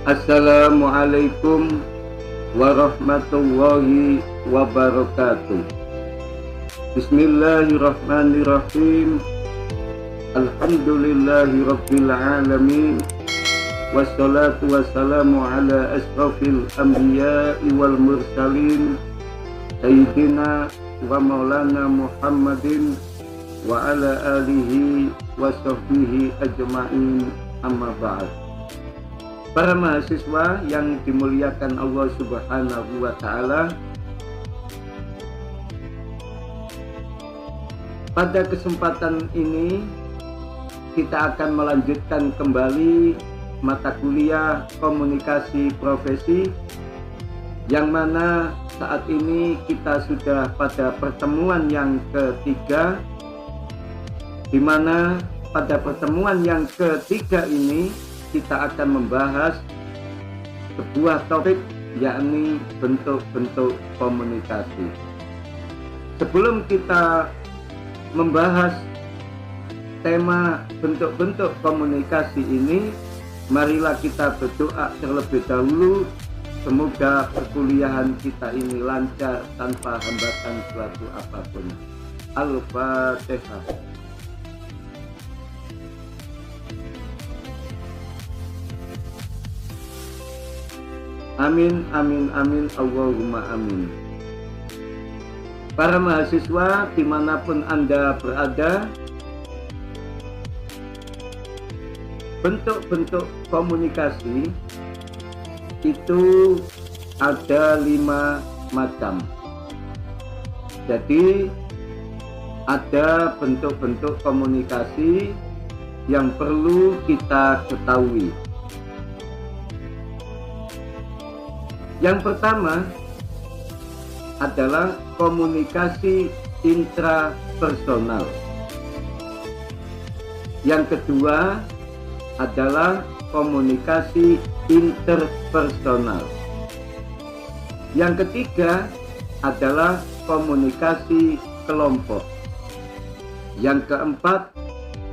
Assalamualaikum warahmatullahi wabarakatuh. Bismillahirrahmanirrahim. Alhamdulillahi rabbil alamin. Wassalatu wassalamu ala asrafil anbiya'i wal mursalin Sayyidina wa maulana Muhammadin wa ala alihi wa sahbihi ajma'in, amma ba'd. Para mahasiswa yang dimuliakan Allah Subhanahu wa Ta'ala, pada kesempatan ini kita akan melanjutkan kembali mata kuliah komunikasi profesi, yang mana saat ini kita sudah pada pertemuan yang ketiga, di mana pada pertemuan yang ketiga ini kita akan membahas sebuah topik, yakni bentuk-bentuk komunikasi. Sebelum kita membahas tema bentuk-bentuk komunikasi ini, marilah kita berdoa terlebih dahulu. Semoga perkuliahan kita ini lancar tanpa hambatan suatu apapun. Al-Fatihah. Amin, amin, amin, Allahumma amin. Para mahasiswa dimanapun Anda berada, bentuk-bentuk komunikasi itu ada 5 macam. Jadi ada bentuk-bentuk komunikasi yang perlu kita ketahui. Yang pertama adalah komunikasi intrapersonal. Yang kedua adalah komunikasi interpersonal. Yang ketiga adalah komunikasi kelompok. Yang keempat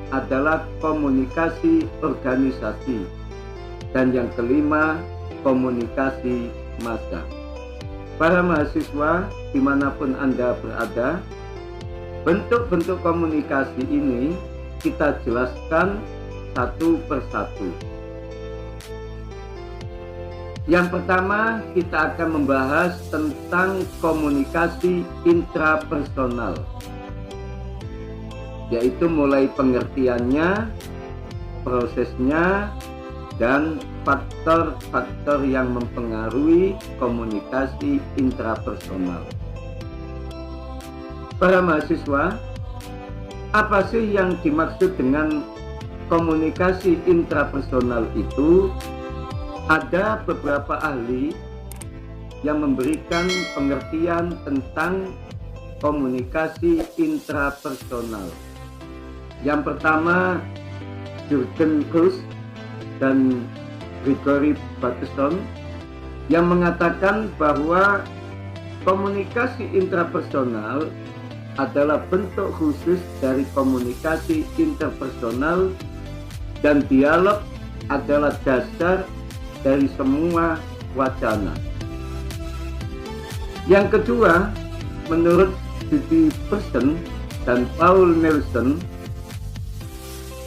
adalah komunikasi organisasi. Dan yang kelima, komunikasi massa. Para mahasiswa dimanapun Anda berada, bentuk-bentuk komunikasi ini kita jelaskan satu persatu. Yang pertama, kita akan membahas tentang komunikasi intrapersonal, yaitu mulai pengertiannya, prosesnya, dan faktor-faktor yang mempengaruhi komunikasi intrapersonal. Para mahasiswa, apa sih yang dimaksud dengan komunikasi intrapersonal itu? Ada beberapa ahli yang memberikan pengertian tentang komunikasi intrapersonal. Yang pertama, Jürgen Kuss dan Gregory Bateson, yang mengatakan bahwa komunikasi intrapersonal adalah bentuk khusus dari komunikasi interpersonal, dan dialog adalah dasar dari semua wacana. Yang kedua, menurut Judy Person dan Paul Nelson,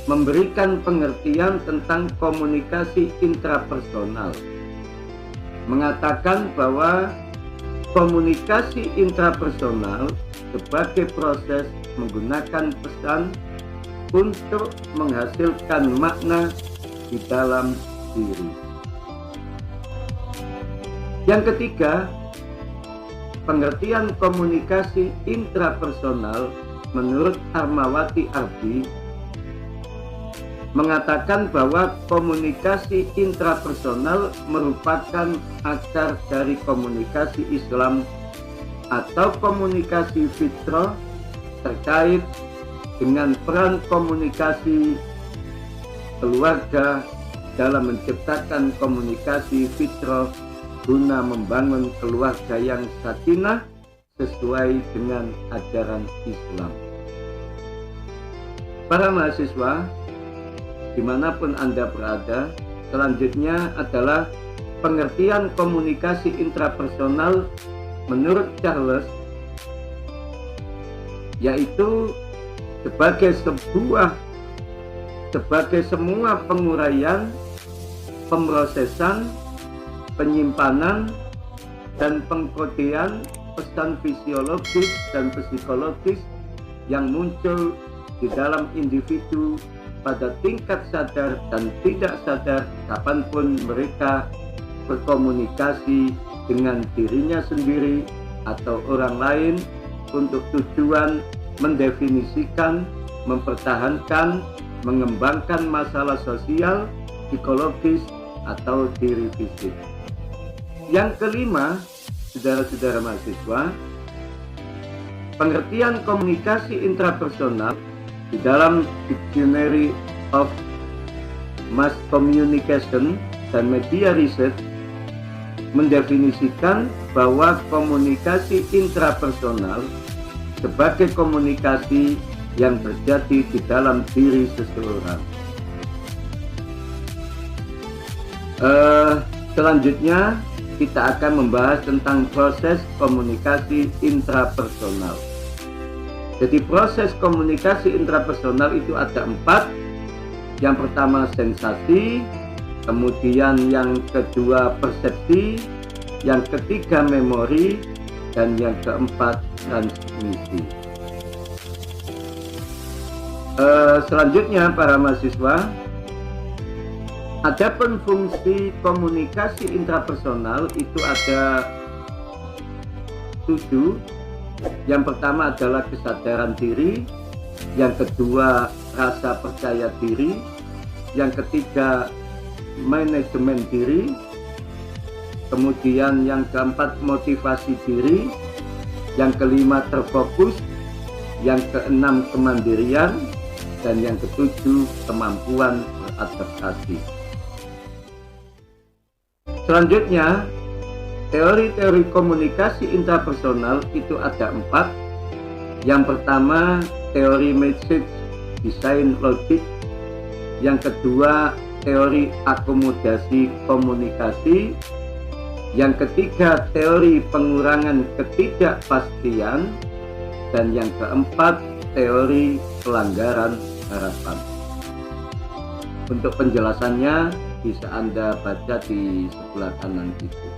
memberikan pengertian tentang komunikasi intrapersonal, mengatakan bahwa komunikasi intrapersonal sebagai proses menggunakan pesan untuk menghasilkan makna di dalam diri. Yang ketiga, pengertian komunikasi intrapersonal menurut Armawati Ardi mengatakan bahwa komunikasi intrapersonal merupakan akar dari komunikasi Islam atau komunikasi fitrah terkait dengan peran komunikasi keluarga dalam menciptakan komunikasi fitrah guna membangun keluarga yang sakinah sesuai dengan ajaran Islam. Para mahasiswa, dimanapun Anda berada, selanjutnya adalah pengertian komunikasi intrapersonal menurut Charles, yaitu sebagai semua penguraian, pemrosesan, penyimpanan, dan pengkodean pesan fisiologis dan psikologis yang muncul di dalam individu pada tingkat sadar dan tidak sadar kapanpun mereka berkomunikasi dengan dirinya sendiri atau orang lain untuk tujuan mendefinisikan, mempertahankan, mengembangkan masalah sosial, psikologis, atau diri fisik. Yang kelima, saudara-saudara mahasiswa, pengertian komunikasi intrapersonal di dalam Dictionary of Mass Communication dan Media Research mendefinisikan bahwa komunikasi intrapersonal sebagai komunikasi yang terjadi di dalam diri seseorang. Selanjutnya kita akan membahas tentang proses komunikasi intrapersonal. Jadi proses komunikasi intrapersonal itu ada 4. Yang pertama sensasi, kemudian yang kedua persepsi, yang ketiga memori, dan yang keempat transmisi. Selanjutnya para mahasiswa, adapun fungsi komunikasi intrapersonal itu ada 7. Yang pertama adalah kesadaran diri, yang kedua rasa percaya diri, yang ketiga manajemen diri, kemudian yang keempat motivasi diri, yang kelima terfokus, yang keenam kemandirian, dan yang ketujuh kemampuan beradaptasi. Selanjutnya, teori-teori komunikasi intrapersonal itu ada 4. Yang pertama, teori message design logic. Yang kedua, teori akomodasi komunikasi. Yang ketiga, teori pengurangan ketidakpastian. Dan yang keempat, teori pelanggaran harapan. Untuk penjelasannya bisa Anda baca di sebelah kanan itu.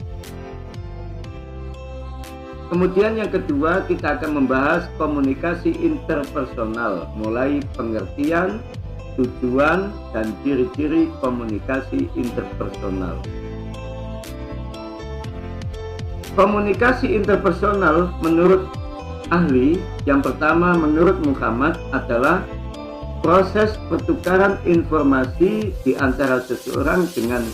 Kemudian yang kedua, kita akan membahas komunikasi interpersonal, mulai pengertian, tujuan, dan ciri-ciri komunikasi interpersonal. Komunikasi interpersonal menurut ahli, yang pertama menurut Muhammad adalah proses pertukaran informasi di antara seseorang dengan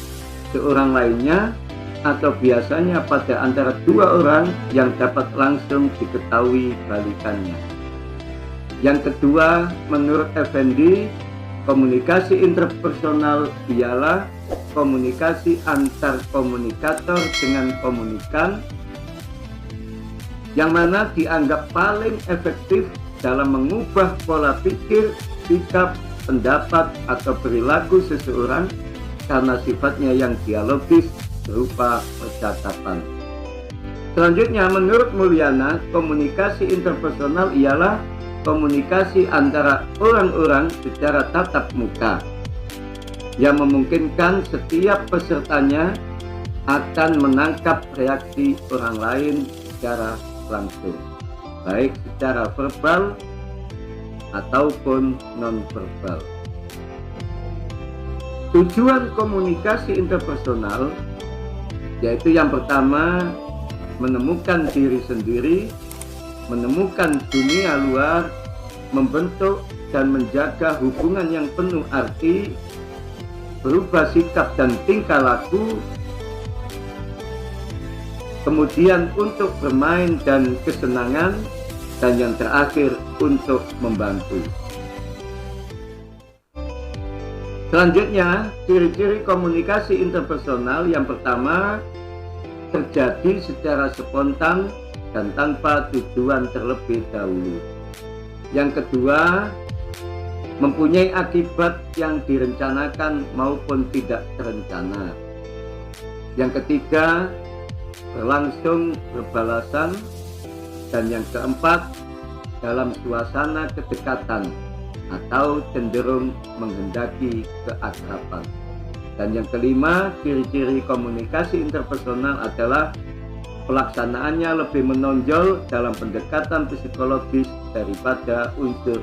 seorang lainnya, atau biasanya pada antara dua orang yang dapat langsung diketahui balikannya. Yang kedua, menurut Effendi, komunikasi interpersonal ialah komunikasi antar komunikator dengan komunikan, yang mana dianggap paling efektif dalam mengubah pola pikir, sikap, pendapat, atau perilaku seseorang karena sifatnya yang dialogis berupa percakapan. Selanjutnya, menurut Mulyana, komunikasi interpersonal ialah komunikasi antara orang-orang secara tatap muka yang memungkinkan setiap pesertanya akan menangkap reaksi orang lain secara langsung, baik secara verbal ataupun non-verbal. Tujuan komunikasi interpersonal yaitu yang pertama, menemukan diri sendiri, menemukan dunia luar, membentuk dan menjaga hubungan yang penuh arti, berubah sikap dan tingkah laku, kemudian untuk bermain dan kesenangan, dan yang terakhir untuk membantu. Selanjutnya, ciri-ciri komunikasi interpersonal yang pertama, terjadi secara spontan dan tanpa tujuan terlebih dahulu. Yang kedua, mempunyai akibat yang direncanakan maupun tidak terencana. Yang ketiga, berlangsung berbalasan. Dan yang keempat, dalam suasana kedekatan atau cenderung menghendaki keakraban. Dan yang kelima, ciri-ciri komunikasi interpersonal adalah pelaksanaannya lebih menonjol dalam pendekatan psikologis daripada unsur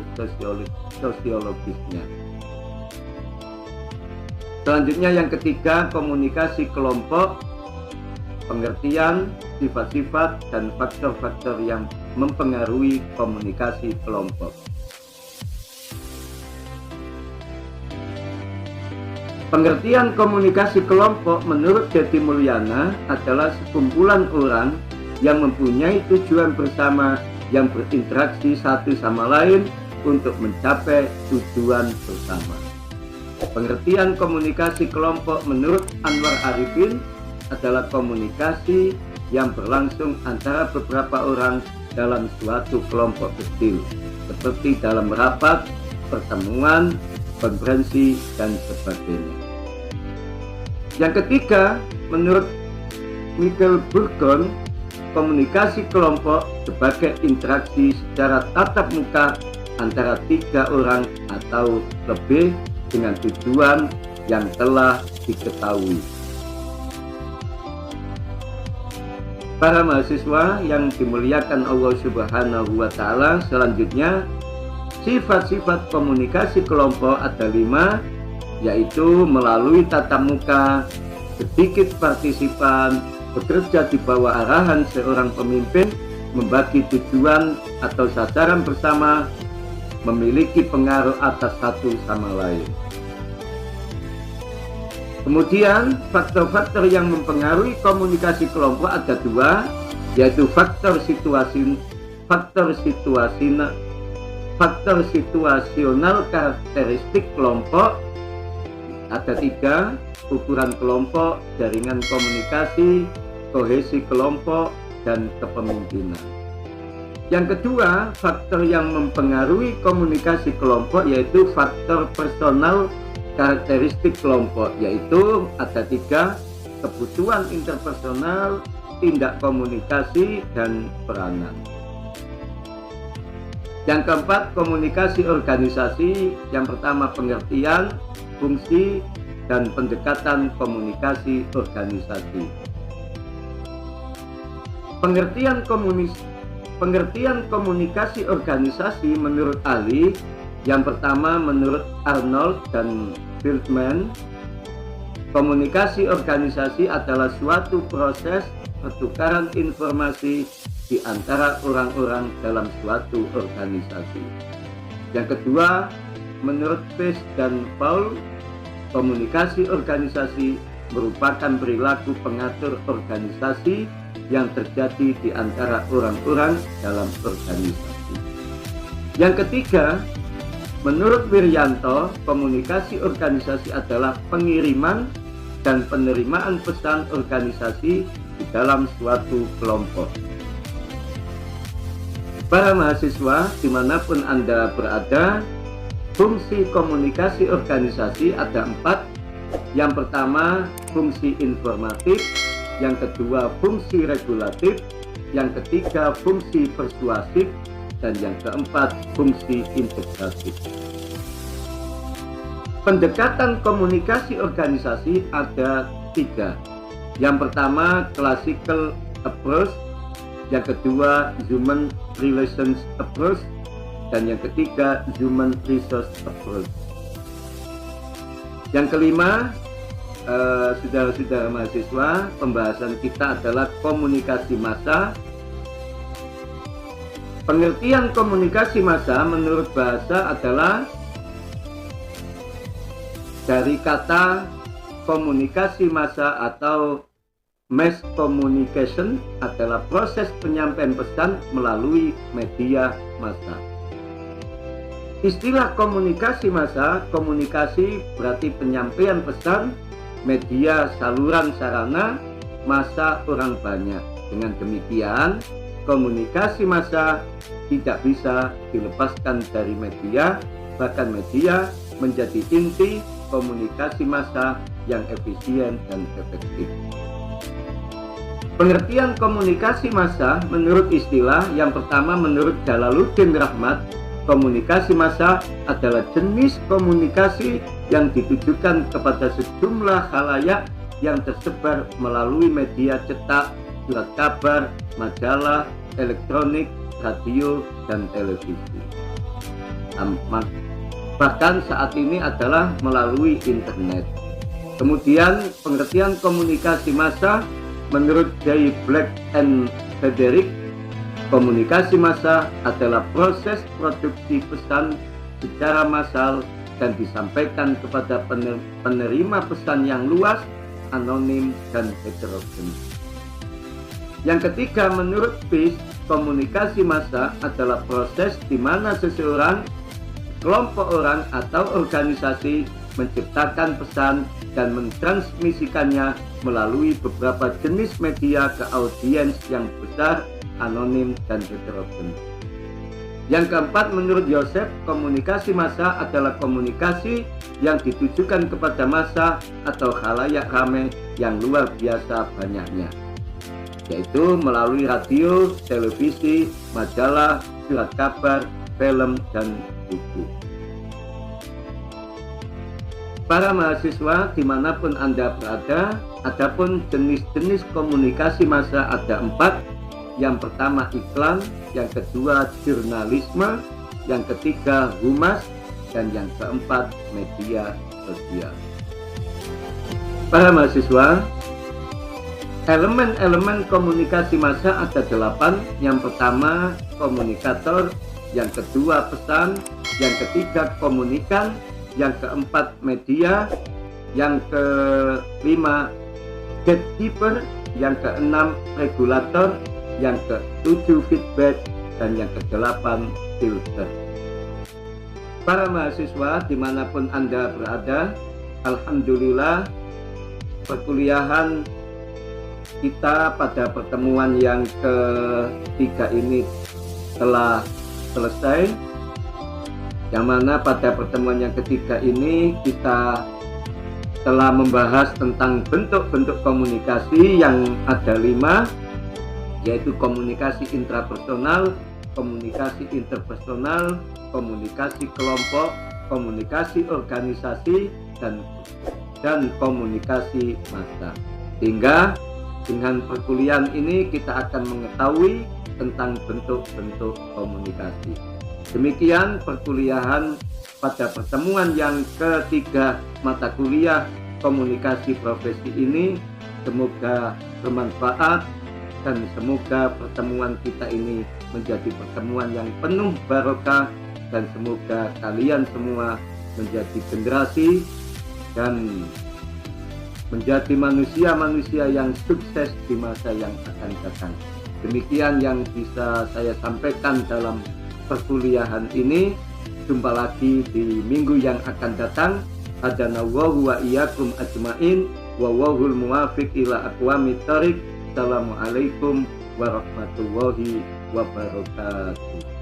sosiologisnya. Selanjutnya yang ketiga, komunikasi kelompok, pengertian, sifat-sifat, dan faktor-faktor yang mempengaruhi komunikasi kelompok. Pengertian komunikasi kelompok menurut Deddy Mulyana adalah sekumpulan orang yang mempunyai tujuan bersama yang berinteraksi satu sama lain untuk mencapai tujuan bersama. Pengertian komunikasi kelompok menurut Anwar Arifin adalah komunikasi yang berlangsung antara beberapa orang dalam suatu kelompok kecil, seperti dalam rapat, pertemuan, konferensi, dan sebagainya. Yang ketiga, menurut Michael Burgon, komunikasi kelompok sebagai interaksi secara tatap muka antara 3 orang atau lebih dengan tujuan yang telah diketahui. Para mahasiswa yang dimuliakan Allah Subhanahu wa Ta'ala, selanjutnya sifat-sifat komunikasi kelompok ada 5, yaitu melalui tatap muka, sedikit partisipan, bekerja di bawah arahan seorang pemimpin, membagi tujuan atau sasaran bersama, memiliki pengaruh atas satu sama lain. Kemudian faktor-faktor yang mempengaruhi komunikasi kelompok ada 2, yaitu faktor situasional karakteristik kelompok ada 3, ukuran kelompok, jaringan komunikasi, kohesi kelompok, dan kepemimpinan. Yang kedua, faktor yang mempengaruhi komunikasi kelompok yaitu faktor personal karakteristik kelompok, yaitu ada 3, kebutuhan interpersonal, tindak komunikasi, dan peranan. Yang keempat, komunikasi organisasi. Yang pertama, pengertian, fungsi, dan pendekatan komunikasi organisasi. Pengertian komunikasi organisasi menurut ahli, yang pertama menurut Arnold dan Feldman, komunikasi organisasi adalah suatu proses pertukaran informasi di antara orang-orang dalam suatu organisasi. Yang kedua, menurut Peace dan Paul, komunikasi organisasi merupakan perilaku pengatur organisasi yang terjadi di antara orang-orang dalam organisasi. Yang ketiga, menurut Wiryanto, komunikasi organisasi adalah pengiriman dan penerimaan pesan organisasi di dalam suatu kelompok. Para mahasiswa, dimanapun Anda berada, fungsi komunikasi organisasi ada 4. Yang pertama, fungsi informatif. Yang kedua, fungsi regulatif. Yang ketiga, fungsi persuasif. Dan yang keempat, fungsi integratif. Pendekatan komunikasi organisasi ada 3. Yang pertama, classical approach. Yang kedua, human relations approach. Dan yang ketiga, human resource approach. Yang kelima, saudara-saudara mahasiswa, pembahasan kita adalah komunikasi massa. Pengertian komunikasi massa menurut bahasa adalah dari kata komunikasi massa atau mass communication adalah proses penyampaian pesan melalui media massa. Istilah komunikasi massa, komunikasi berarti penyampaian pesan, media saluran sarana, massa orang banyak. Dengan demikian, komunikasi massa tidak bisa dilepaskan dari media bahkan media menjadi inti komunikasi massa yang efisien dan efektif. Pengertian komunikasi massa menurut istilah yang pertama menurut Jalaluddin Rahmat, komunikasi massa adalah jenis komunikasi yang ditujukan kepada sejumlah khalayak yang tersebar melalui media cetak, surat kabar, majalah, elektronik, radio, dan televisi. Bahkan saat ini adalah melalui internet. Kemudian pengertian komunikasi massa menurut J. Black and Frederick, komunikasi massa adalah proses produksi pesan secara massal dan disampaikan kepada penerima pesan yang luas, anonim, dan heterogen. Yang ketiga, menurut Peace, komunikasi massa adalah proses di mana seseorang, kelompok orang, atau organisasi menciptakan pesan dan mentransmisikannya melalui beberapa jenis media ke audiens yang besar, anonim, dan heterogen. Yang keempat, menurut Joseph, komunikasi massa adalah komunikasi yang ditujukan kepada massa atau khalayak ramai yang luar biasa banyaknya, yaitu melalui radio, televisi, majalah, surat kabar, film, dan buku. Para mahasiswa dimanapun Anda berada, adapun jenis-jenis komunikasi massa ada 4. Yang pertama iklan, yang kedua jurnalisme, yang ketiga humas, dan yang keempat media sosial. Para mahasiswa, elemen-elemen komunikasi massa ada 8. Yang pertama komunikator, yang kedua pesan, yang ketiga komunikan, yang keempat media, yang kelima gatekeeper, yang keenam regulator, yang ketujuh feedback, dan yang kedelapan filter. Para mahasiswa dimanapun Anda berada, alhamdulillah perkuliahan kita pada pertemuan yang ketiga ini telah selesai, yang mana pada pertemuan yang ketiga ini kita telah membahas tentang bentuk-bentuk komunikasi yang ada 5, yaitu komunikasi intrapersonal, komunikasi interpersonal, komunikasi kelompok, komunikasi organisasi, dan komunikasi massa. Sehingga dengan perkuliahan ini kita akan mengetahui tentang bentuk-bentuk komunikasi. Demikian perkuliahan pada pertemuan yang ketiga mata kuliah komunikasi profesi ini. Semoga bermanfaat dan semoga pertemuan kita ini menjadi pertemuan yang penuh barokah, dan semoga kalian semua menjadi generasi dan menjadi manusia-manusia yang sukses di masa yang akan datang. Demikian yang bisa saya sampaikan dalam perkuliahan ini. Jumpa lagi di minggu yang akan datang. Hadanallahu wa iyyakum ajmain wa wallahul muwaffiq ila aqwamit thoriq. Assalamualaikum warahmatullahi wabarakatuh.